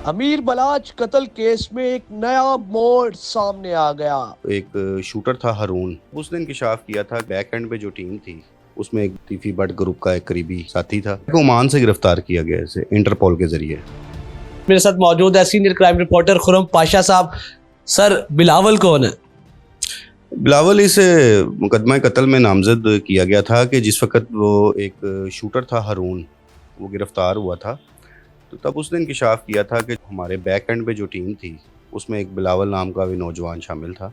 امیر بلاچ قتل کیس میں ایک نیا موڑ سامنے آ گیا۔ ایک شوٹر تھا ہارون، اس نے انکشاف کیا تھا بیک اینڈ پہ جو ٹیم تھی اس میں ایک تیفی بٹ گروپ کا ایک قریبی ساتھی تھا، عمان سے گرفتار کیا گیا اسے انٹرپول کے ذریعے۔ میرے ساتھ موجود ہے سینئر کرائم رپورٹر خرم پاشا صاحب۔ سر، بلاول کون ہے؟ بلاول اس مقدمہ قتل میں نامزد کیا گیا تھا کہ جس وقت وہ ایک شوٹر تھا ہارون، وہ گرفتار ہوا تھا، تو تب اس نے انکشاف کیا تھا کہ ہمارے بیک اینڈ پہ جو ٹیم تھی اس میں ایک بلاول نام کا بھی نوجوان شامل تھا،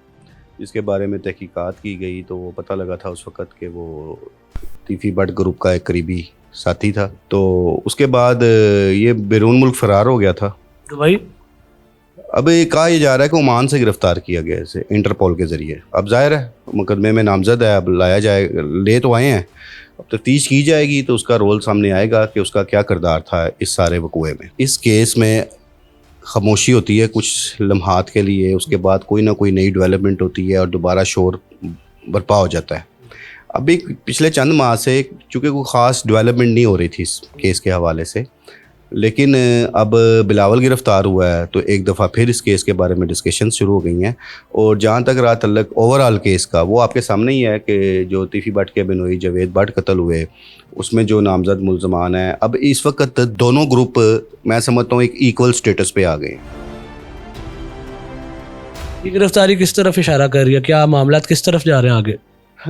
جس کے بارے میں تحقیقات کی گئی تو وہ پتہ لگا تھا اس وقت کہ وہ تیفی بٹ گروپ کا ایک قریبی ساتھی تھا۔ تو اس کے بعد یہ بیرون ملک فرار ہو گیا تھا۔ دبئی؟ اب کہا یہ جا رہا ہے کہ عمان سے گرفتار کیا گیا اسے انٹرپول کے ذریعے۔ اب ظاہر ہے مقدمے میں نامزد ہے، اب لایا جائے، لے تو آئے ہیں، اب تفتیش کی جائے گی تو اس کا رول سامنے آئے گا کہ اس کا کیا کردار تھا اس سارے وقوعے میں۔ اس کیس میں خاموشی ہوتی ہے کچھ لمحات کے لیے، اس کے بعد کوئی نہ کوئی نئی ڈیولپمنٹ ہوتی ہے اور دوبارہ شور برپا ہو جاتا ہے۔ ابھی پچھلے چند ماہ سے چونکہ کوئی خاص ڈیولپمنٹ نہیں ہو رہی تھی اس کیس کے حوالے سے، لیکن اب بلاول گرفتار ہوا ہے تو ایک دفعہ پھر اس کیس کے بارے میں ڈسکشنز شروع ہو گئی ہیں، اور جہاں تک رہا تعلق اوور آل کیس کا، وہ آپ کے سامنے ہی ہے کہ جو تیفی بٹ کے بنوئی جاوید بٹ قتل ہوئے اس میں جو نامزد ملزمان ہیں، اب اس وقت دونوں گروپ میں سمجھتا ہوں ایک ایکول سٹیٹس پہ آ گئے ہیں۔ یہ گرفتاری کس طرف اشارہ کر رہی ہے؟ کیا معاملات کس طرف جا رہے ہیں آگے؟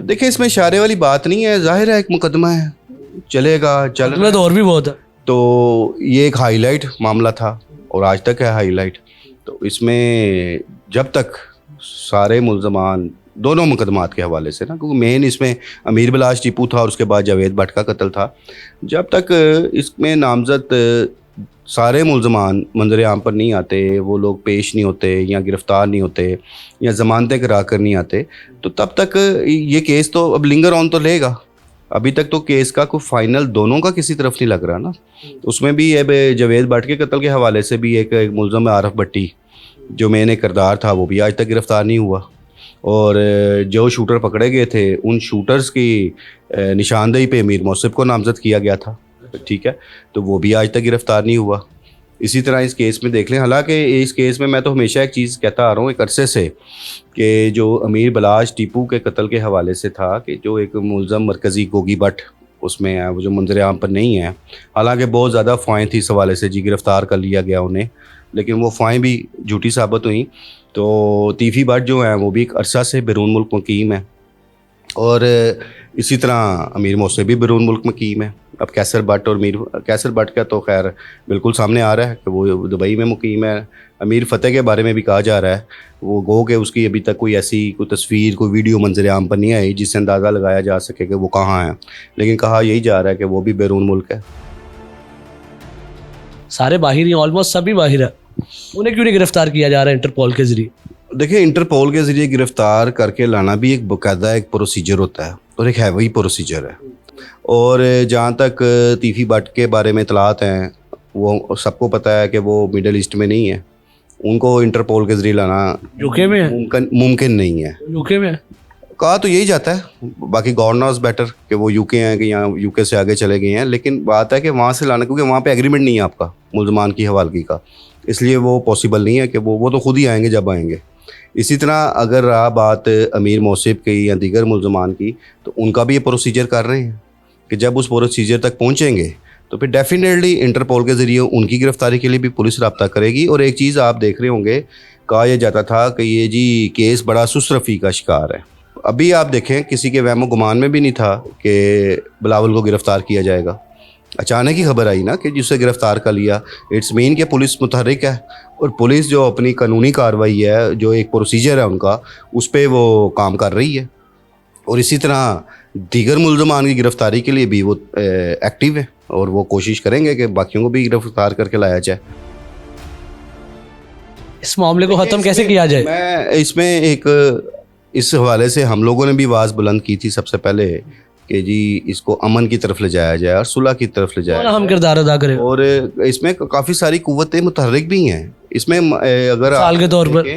دیکھیں اس میں اشارے والی بات نہیں ہے، ظاہر ہے ایک مقدمہ ہے، چلے گا، چل رہا ہے، تو اور بھی بہت ہے۔ تو یہ ایک ہائی لائٹ معاملہ تھا اور آج تک ہے ہائی لائٹ۔ تو اس میں جب تک سارے ملزمان دونوں مقدمات کے حوالے سے نا، کیونکہ مین اس میں امیر بلاش ٹیپو تھا اور اس کے بعد جاوید بٹ کا قتل تھا، جب تک اس میں نامزد سارے ملزمان منظر عام پر نہیں آتے، وہ لوگ پیش نہیں ہوتے یا گرفتار نہیں ہوتے یا ضمانتیں کرا کر نہیں آتے، تو تب تک یہ کیس تو اب لنگر آن تو لے گا۔ ابھی تک تو کیس کا کوئی فائنل دونوں کا کسی طرف نہیں لگ رہا نا۔ اس میں بھی اب جاوید بٹ کے قتل کے حوالے سے بھی ایک ملزم عارف بٹی جو میں نے کردار تھا وہ بھی آج تک گرفتار نہیں ہوا، اور جو شوٹر پکڑے گئے تھے ان شوٹرز کی نشاندہی پہ امیر موصف کو نامزد کیا گیا تھا، ٹھیک ہے، تو وہ بھی آج تک گرفتار نہیں ہوا۔ اسی طرح اس کیس میں دیکھ لیں، حالانکہ اس کیس میں تو ہمیشہ ایک چیز کہتا آ رہا ہوں ایک عرصے سے کہ جو امیر بلاش ٹیپو کے قتل کے حوالے سے تھا کہ جو ایک ملزم مرکزی گوگی بٹ اس میں ہے، وہ جو منظر عام پر نہیں ہے، حالانکہ بہت زیادہ فوائیں تھی اس حوالے سے، جی گرفتار کر لیا گیا انہیں، لیکن وہ فوائیں بھی جھوٹی ثابت ہوئیں۔ تو تیفی بٹ جو ہیں وہ بھی ایک عرصہ سے بیرون ملک مقیم ہے، اور اسی طرح امیر موصف بھی بیرون ملک مقیم ہے۔ اب کیسر بٹ اور کیسر بٹ کا تو خیر بالکل سامنے آ رہا ہے کہ وہ دبئی میں مقیم ہے۔ امیر فتح کے بارے میں بھی کہا جا رہا ہے وہ گو کہ اس کی ابھی تک کوئی ایسی کوئی تصویر کوئی ویڈیو منظر عام پر نہیں آئی جس سے اندازہ لگایا جا سکے کہ وہ کہاں ہے، لیکن کہا یہی جا رہا ہے کہ وہ بھی بیرون ملک ہے۔ سارے باہر ہی، آلموسٹ سبھی باہر ہے، انہیں کیوں نہیں گرفتار کیا جا رہا ہے انٹرپول کے ذریعے؟ دیکھیں انٹرپول کے ذریعے گرفتار کر کے لانا بھی ایک باقاعدہ ایک پروسیجر ہوتا ہے اور ایک ہیوی پروسیجر ہے، اور جہاں تک تیفی بٹ کے بارے میں اطلاعات ہیں وہ سب کو پتہ ہے کہ وہ مڈل ایسٹ میں نہیں ہے، ان کو انٹرپول کے ذریعے لانا یوکے میں ہے، ممکن نہیں ہے۔ یوکے میں ہے، کہا تو یہی جاتا ہے، باقی گاڈ نوز بیٹر کہ وہ یو کے ہیں کہ یہاں یو کے سے آگے چلے گئے ہیں، لیکن بات ہے کہ وہاں سے لانا، کیونکہ وہاں پہ ایگریمنٹ نہیں ہے آپ کا ملزمان کی حوالگی کا، اس لیے وہ پاسبل نہیں ہے کہ وہ تو خود ہی آئیں گے جب آئیں گے۔ اسی طرح اگر رہا بات امیر موصف کی یا دیگر ملزمان کی، تو ان کا بھی یہ پروسیجر کر رہے ہیں کہ جب اس پروسیجر تک پہنچیں گے تو پھر ڈیفینیٹلی انٹرپول کے ذریعے ان کی گرفتاری کے لیے بھی پولیس رابطہ کرے گی۔ اور ایک چیز آپ دیکھ رہے ہوں گے، کہا یہ جاتا تھا کہ یہ جی کیس بڑا سست رفیع کا شکار ہے، ابھی آپ دیکھیں کسی کے وہم و گمان میں بھی نہیں تھا کہ بلاول کو گرفتار کیا جائے گا، اچانک ہی خبر آئی نا کہ جسے گرفتار کر لیا۔ اٹس مین کہ پولیس متحرک ہے، اور پولیس جو اپنی قانونی کارروائی ہے، جو ایک پروسیجر ہے ان کا، اس پہ وہ کام کر رہی ہے، اور اسی طرح دیگر ملزمان کی گرفتاری کے لیے بھی وہ ایکٹیو ہے، اور وہ کوشش کریں گے کہ باقیوں کو بھی گرفتار کر کے لایا جائے۔ اس معاملے کو ختم کیسے کیا جائے؟ میں اس میں ایک اس حوالے سے ہم لوگوں نے بھی آواز بلند کی تھی سب سے پہلے کہ جی اس کو امن کی طرف لے جایا جائے اور صلح کی طرف لے جایا جائے، ہم کردار ادا کریں، اور اس میں کافی ساری قوتیں متحرک بھی ہیں اس میں۔ اگر مثال کے طور پر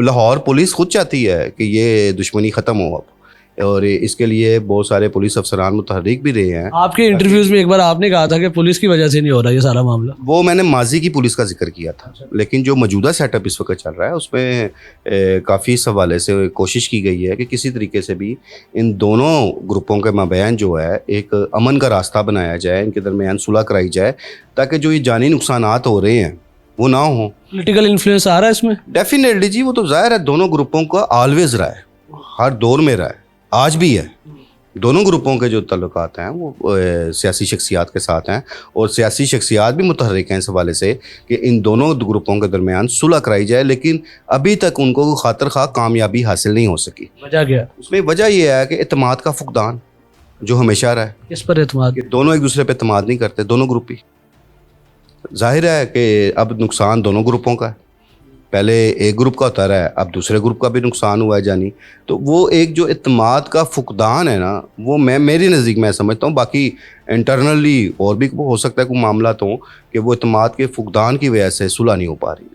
لاہور پولیس خود چاہتی ہے کہ یہ دشمنی ختم ہو، اب اور اس کے لیے بہت سارے پولیس افسران متحرک بھی رہے ہیں. آپ کے انٹرویوز میں ایک بار آپ نے کہا تھا کہ پولیس کی وجہ سے نہیں ہو رہا یہ سارا معاملہ. وہ میں نے ماضی کی پولیس کا ذکر کیا تھا, لیکن جو موجودہ سیٹ اپ اس وقت چل رہا ہے اس میں کافی اس حوالے سے کوشش کی گئی ہے کہ کسی طریقے سے بھی ان دونوں گروپوں کے مابین جو ہے ایک امن کا راستہ بنایا جائے, ان کے درمیان صلح کرائی جائے تاکہ جو یہ جانی نقصانات ہو رہے ہیں وہ نہ ہوں. پولیٹیکل انفلوئنس آ رہا ہے اس میں؟ ڈیفینیٹلی جی, وہ تو ظاہر ہے دونوں گروپوں کا آلویز رہا ہے, ہر دور میں رہا ہے, آج بھی ہے. دونوں گروپوں کے جو تعلقات ہیں وہ سیاسی شخصیات کے ساتھ ہیں, اور سیاسی شخصیات بھی متحرک ہیں اس حوالے سے کہ ان دونوں گروپوں کے درمیان صلح کرائی جائے, لیکن ابھی تک ان کو خاطر خواہ کامیابی حاصل نہیں ہو سکی. وجہ کیا؟ اس میں وجہ یہ ہے کہ اعتماد کا فقدان جو ہمیشہ رہا ہے. کس پر اعتماد؟ کہ دونوں ایک دوسرے پہ اعتماد نہیں کرتے, دونوں گروپ ہی. ظاہر ہے کہ اب نقصان دونوں گروپوں کا ہے, پہلے ایک گروپ کا ہوتا رہا ہے, اب دوسرے گروپ کا بھی نقصان ہوا ہے جانی. تو وہ ایک جو اعتماد کا فقدان ہے نا, وہ میری نزدیک میں سمجھتا ہوں, باقی انٹرنلی اور بھی ہو سکتا ہے کوئی معاملات ہوں کہ وہ اعتماد کے فقدان کی وجہ سے صلح نہیں ہو پا رہی.